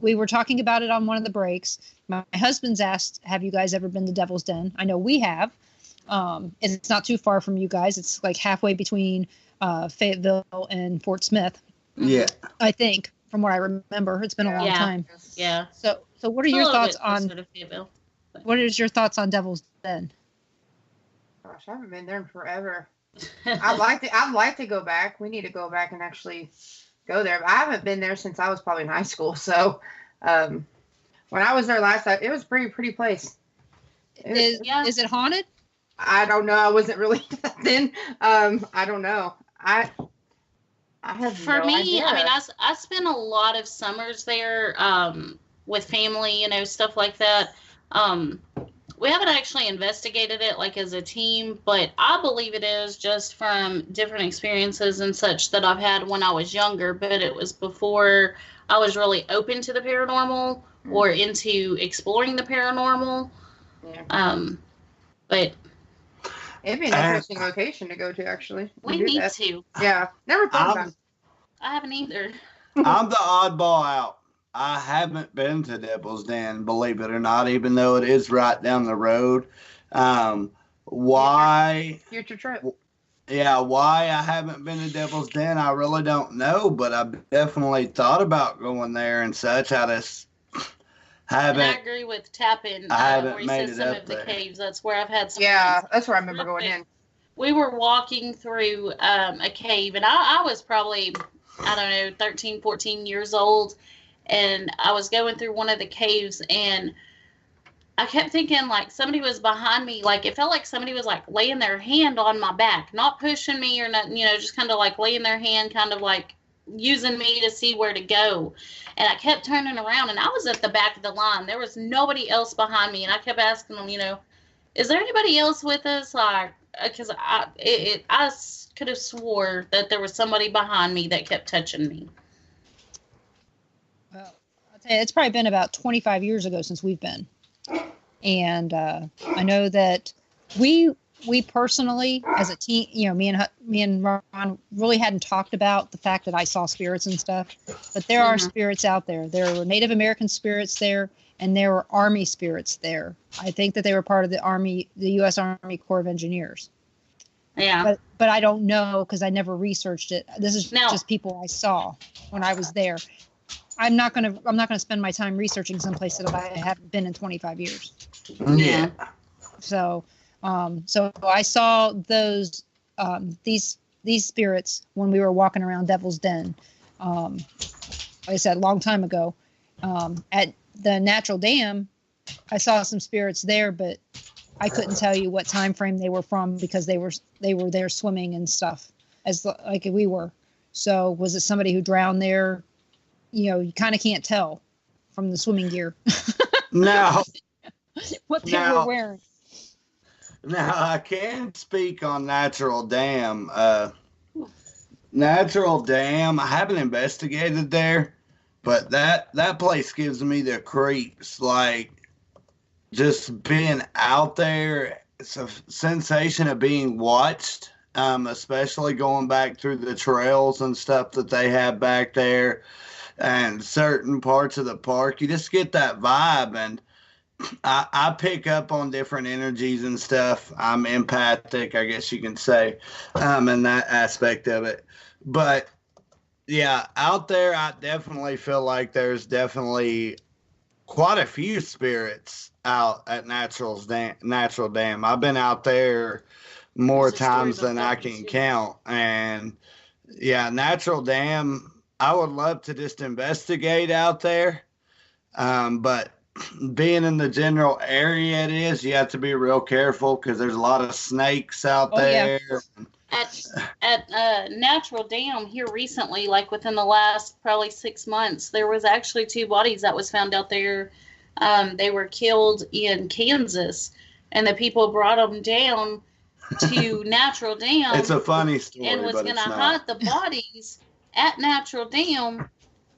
we were talking about it on one of the breaks. My husband's asked, have you guys ever been to Devil's Den? I know we have. It's not too far from you guys. It's like halfway between Fayetteville and Fort Smith. Yeah. I think, from what I remember. It's been a long time. Yeah. So what are your thoughts on what is your thoughts on Devil's Den? Gosh, I haven't been there in forever. I'd like to go back. We need to go back and actually go there. But I haven't been there since I was probably in high school. So when I was there last time, it was a pretty place. Is it haunted? I don't know. I wasn't really then. I don't know. I have For no me, idea. I mean, I spent a lot of summers there with family, you know, stuff like that. We haven't actually investigated it like as a team, but I believe it is just from different experiences and such that I've had when I was younger, but it was before I was really open to the paranormal or into exploring the paranormal. Yeah. But it'd be an interesting location to go to, actually. We need to. Yeah. Never thought about it. I haven't either. I'm the oddball out. I haven't been to Devil's Den, believe it or not, even though it is right down the road. Why? Future trip. Yeah, why I haven't been to Devil's Den, I really don't know, but I've definitely thought about going there and such. I just haven't. And I agree with Tappin. I haven't where he made says it some up of the there. caves. That's where I've had some. Yeah, friends. that's where I remember going in. We were walking through a cave, and I was probably, I don't know, 13, 14 years old, and I was going through one of the caves, and I kept thinking, like, somebody was behind me. Like, it felt like somebody was, like, laying their hand on my back, not pushing me or nothing, you know, just kind of, like, laying their hand, kind of, like, using me to see where to go. And I kept turning around, and I was at the back of the line. There was nobody else behind me, and I kept asking them, you know, is there anybody else with us? Like, because I could have swore that there was somebody behind me that kept touching me. Well, I'll tell you, it's probably been about 25 years ago since we've been. And I know that we personally, as a team, you know, me and Ron really hadn't talked about the fact that I saw spirits and stuff. But there are spirits out there. There were Native American spirits there, and there were Army spirits there. I think that they were part of the Army, the U.S. Army Corps of Engineers. Yeah. But I don't know because I never researched it. This is just people I saw when I was there. I'm not gonna spend my time researching someplace that I haven't been in 25 years. Yeah. So I saw those these spirits when we were walking around Devil's Den. Like I said, a long time ago. At the natural dam, I saw some spirits there, but I couldn't tell you what time frame they were from because they were there swimming and stuff like we were. So was it somebody who drowned there? You know, you kind of can't tell from the swimming gear. No. What they were wearing. Now, I can speak on Natural Dam. Natural Dam, I haven't investigated there, but that place gives me the creeps. Like, just being out there, it's a sensation of being watched, especially going back through the trails and stuff that they have back there and certain parts of the park. You just get that vibe, and I pick up on different energies and stuff. I'm empathic, I guess you can say, in that aspect of it. But, yeah, out there, I definitely feel like there's definitely quite a few spirits out at Natural Dam. I've been out there more times than I can count. And, yeah, Natural Dam, I would love to just investigate out there. But being in the general area it is, you have to be real careful because there's a lot of snakes out there. Yeah. At Natural Dam here recently, like within the last probably 6 months, there was actually 2 bodies that was found out there. They were killed in Kansas, and the people brought them down to Natural Dam. It's a funny story, and was going to hide the bodies at Natural Dam,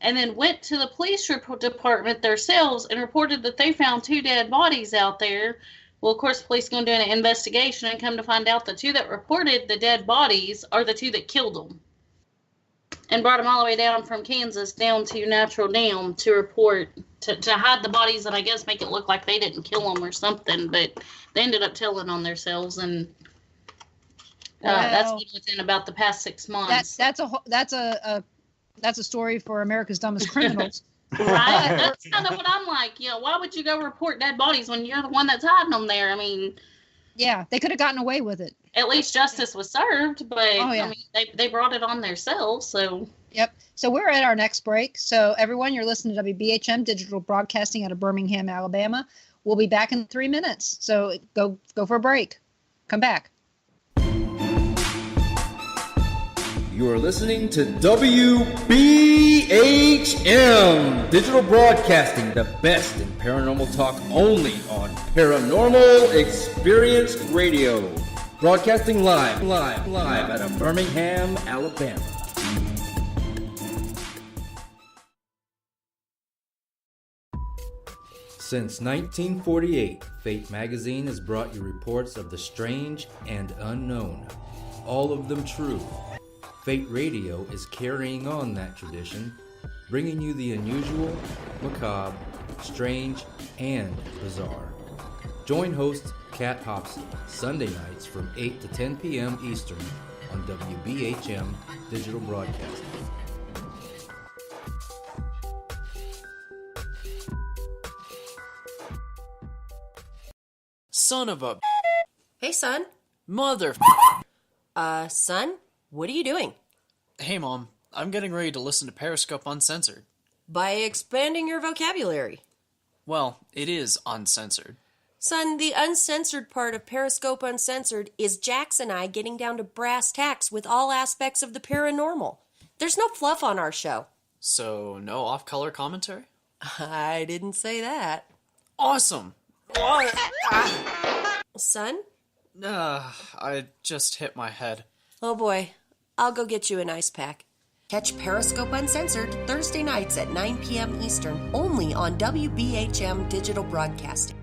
and then went to the police department themselves and reported that they found 2 dead bodies out there. Well, of course, police going to do an investigation and come to find out the 2 that reported the dead bodies are the 2 that killed them. and brought them all the way down from Kansas down to Natural Dam to report, to hide the bodies and I guess make it look like they didn't kill them or something. But they ended up telling on themselves, and that's within about the past 6 months. That's a story for America's Dumbest Criminals. Right? That's kind of what I'm like. Why would you go report dead bodies when you're the one that's hiding them there? I mean, yeah, they could have gotten away with it. At least justice was served, but I mean, they brought it on themselves. So yep. So we're at our next break. So everyone, you're listening to WBHM Digital Broadcasting out of Birmingham, Alabama. We'll be back in 3 minutes. So go for a break. Come back. You are listening to WBHM Digital Broadcasting, the best in paranormal talk only on Paranormal Experience Radio. Broadcasting live out of Birmingham, Alabama. Since 1948, Fate Magazine has brought you reports of the strange and unknown, all of them true. Fate Radio is carrying on that tradition, bringing you the unusual, macabre, strange, and bizarre. Join host Kat Hobson Sunday nights from 8 to 10 p.m. Eastern on WBHM Digital Broadcasting. Son of a... Hey, son. Mother... Son? What are you doing? Hey, Mom. I'm getting ready to listen to Periscope Uncensored. By expanding your vocabulary. Well, it is uncensored. Son, the uncensored part of Periscope Uncensored is Jax and I getting down to brass tacks with all aspects of the paranormal. There's no fluff on our show. So, no off-color commentary? I didn't say that. Awesome! Son? I just hit my head. Oh boy, I'll go get you an ice pack. Catch Periscope Uncensored Thursday nights at 9 p.m. Eastern, only on WBHM Digital Broadcasting.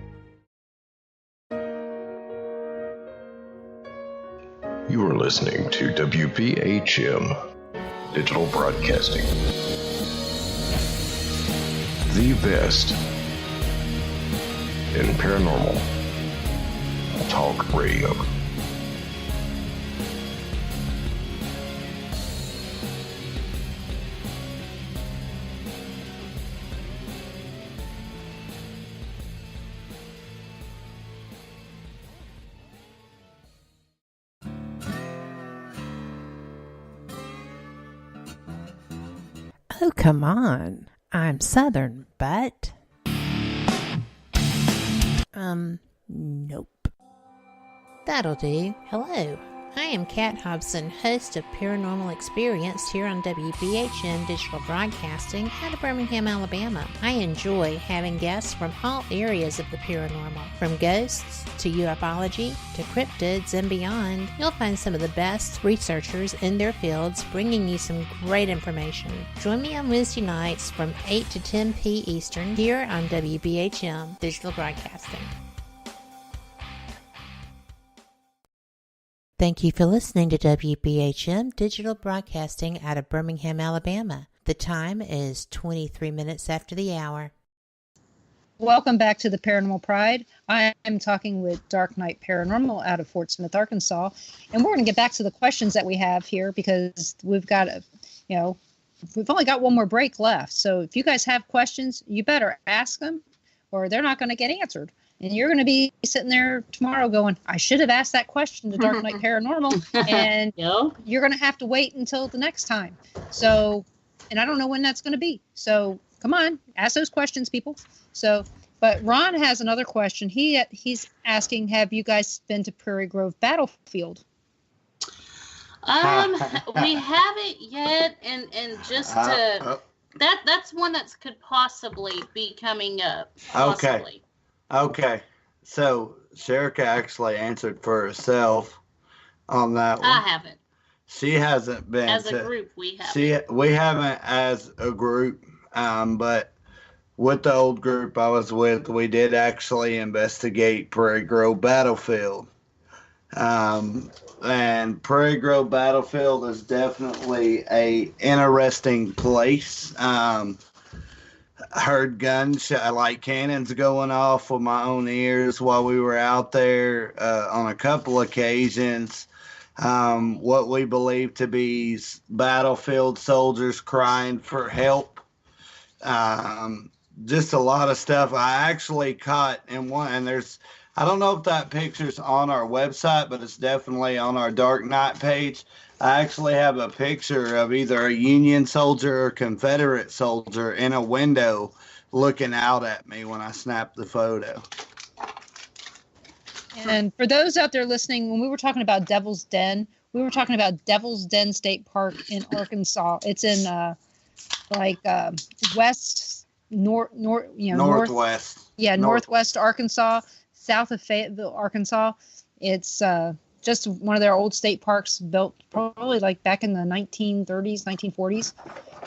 You are listening to WBHM Digital Broadcasting. The best in paranormal talk radio. Oh, come on. I'm Southern, but... Nope. That'll do. Hello. I am Kat Hobson, host of Paranormal Experience here on WBHM Digital Broadcasting out of Birmingham, Alabama. I enjoy having guests from all areas of the paranormal, from ghosts to ufology to cryptids and beyond. You'll find some of the best researchers in their fields bringing you some great information. Join me on Wednesday nights from 8 to 10 p. Eastern here on WBHM Digital Broadcasting. Thank you for listening to WBHM Digital Broadcasting out of Birmingham, Alabama. The time is 23 minutes after the hour. Welcome back to the Paranormal Pride. I am talking with Darknite Paranormal out of Fort Smith, Arkansas. And we're going to get back to the questions that we have here because we've got, we've only got one more break left. So if you guys have questions, you better ask them or they're not going to get answered. And you're going to be sitting there tomorrow going, I should have asked that question to Darknite Paranormal. And you're going to have to wait until the next time. So, and I don't know when that's going to be. So come on, ask those questions, people. So, but Ron has another question. He's asking, have you guys been to Prairie Grove Battlefield? We haven't yet. And just to, that's one that could possibly be coming up. Possibly. Okay, so Sherika actually answered for herself on that one. I haven't. She hasn't been. As a group, we haven't. We haven't as a group, but with the old group I was with, we did actually investigate Prairie Grove Battlefield. And Prairie Grove Battlefield is definitely a interesting place. Heard gunshot, like cannons going off with my own ears while we were out there on a couple occasions. What we believe to be battlefield soldiers crying for help. Just a lot of stuff. I actually caught in one, and I don't know if that picture's on our website, but it's definitely on our Darknite page. I actually have a picture of either a Union soldier or Confederate soldier in a window looking out at me when I snapped the photo. And for those out there listening, when we were talking about Devil's Den, we were talking about Devil's Den State Park in Arkansas. It's in northwest. Northwest Arkansas, south of Fayetteville, Arkansas. It's just one of their old state parks, built probably like back in the 1930s, 1940s.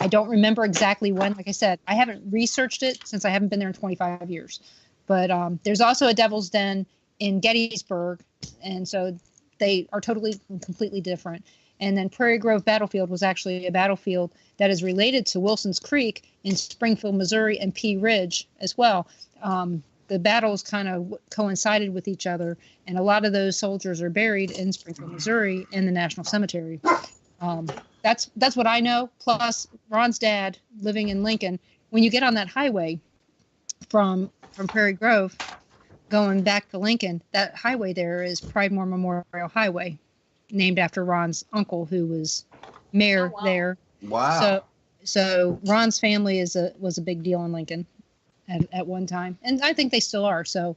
I don't remember exactly when. Like I said, I haven't researched it since I haven't been there in 25 years. But there's also a Devil's Den in Gettysburg, and so they are totally and completely different. And then Prairie Grove Battlefield was actually a battlefield that is related to Wilson's Creek in Springfield, Missouri, and Pea Ridge as well. The battles kind of coincided with each other, and a lot of those soldiers are buried in Springfield, Missouri, in the National Cemetery. That's what I know. Plus, Ron's dad living in Lincoln. When you get on that highway from Prairie Grove, going back to Lincoln, that highway there is Pridemore Memorial Highway, named after Ron's uncle, who was mayor there. Wow. So Ron's family was a big deal in Lincoln at one time, and I think they still are. So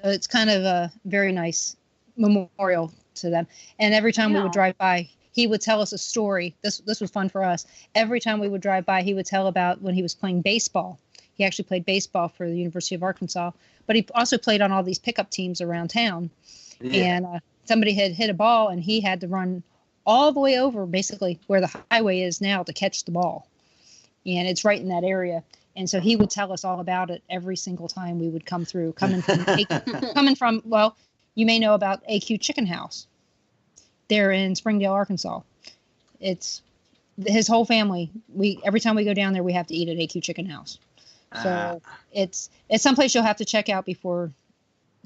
it's kind of a very nice memorial to them. And every time we would drive by, he would tell us a story. This was fun for us. Every time we would drive by, he would tell about when he was playing baseball. He actually played baseball for the University of Arkansas, but he also played on all these pickup teams around town. Yeah. And somebody had hit a ball, and he had to run all the way over, basically where the highway is now, to catch the ball. And it's right in that area. And so he would tell us all about it every single time we would come through. Coming from, well, you may know about AQ Chicken House. They're in Springdale, Arkansas. It's his whole family. Every time we go down there, we have to eat at AQ Chicken House. So it's someplace you'll have to check out before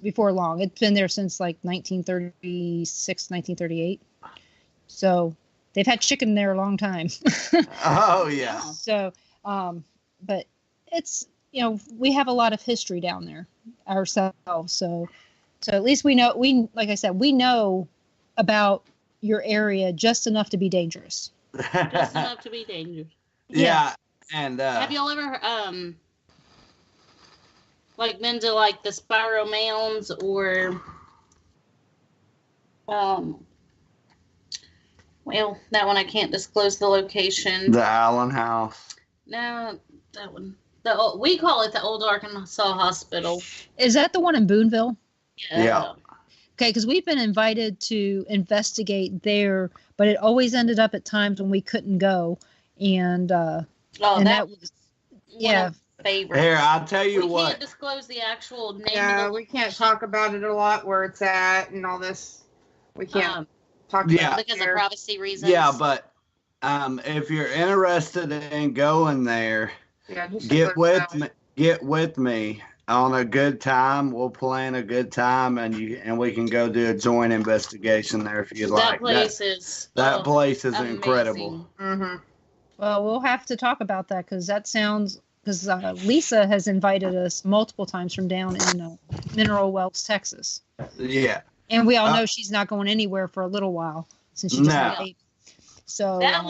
long. It's been there since like 1936, 1938. So they've had chicken there a long time. Oh yeah. So, but it's, we have a lot of history down there ourselves. So at least like I said, we know about your area just enough to be dangerous. Just enough to be dangerous. Yeah. And have y'all ever been to like the Spiral Mounds or well, that one I can't disclose the location. The Allen House. No, that one. We call it the Old Arkansas Hospital. Is that the one in Boonville? Yeah. Okay, because we've been invited to investigate there, but it always ended up at times when we couldn't go, and that was favorite. Here, I'll tell you what. We can't disclose the actual name. Yeah, we can't talk about it a lot, where it's at and all this. We can't talk about it because of privacy reasons. Yeah, but if you're interested in going there, get with me on a good time. We'll plan a good time, and we can go do a joint investigation there if you'd like. That place is amazing. Incredible. Mm-hmm. Well, we'll have to talk about that because Lisa has invited us multiple times from down in Mineral Wells, Texas. Yeah. And we all know she's not going anywhere for a little while since she just had a baby. So that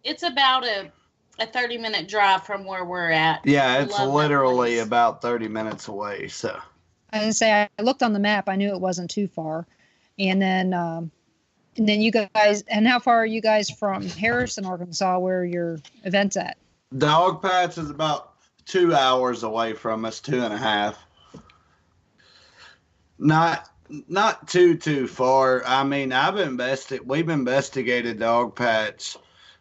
it's about a 30-minute drive from where we're at. Yeah, it's literally about 30 minutes away. So I didn't say I looked on the map. I knew it wasn't too far. And then you guys, and how far are you guys from Harrison, Arkansas, where your event's at? Dog Patch is about 2 hours away from us, 2.5. Not too far. I mean, we've investigated Dog Patch.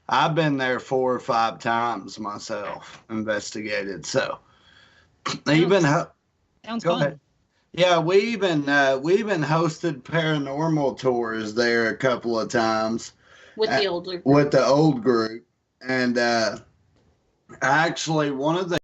I've been there 4 or 5 times myself, investigated. So sounds fun. Ahead. Yeah, we even hosted paranormal tours there a couple of times with the older group. with the old group, and actually one of the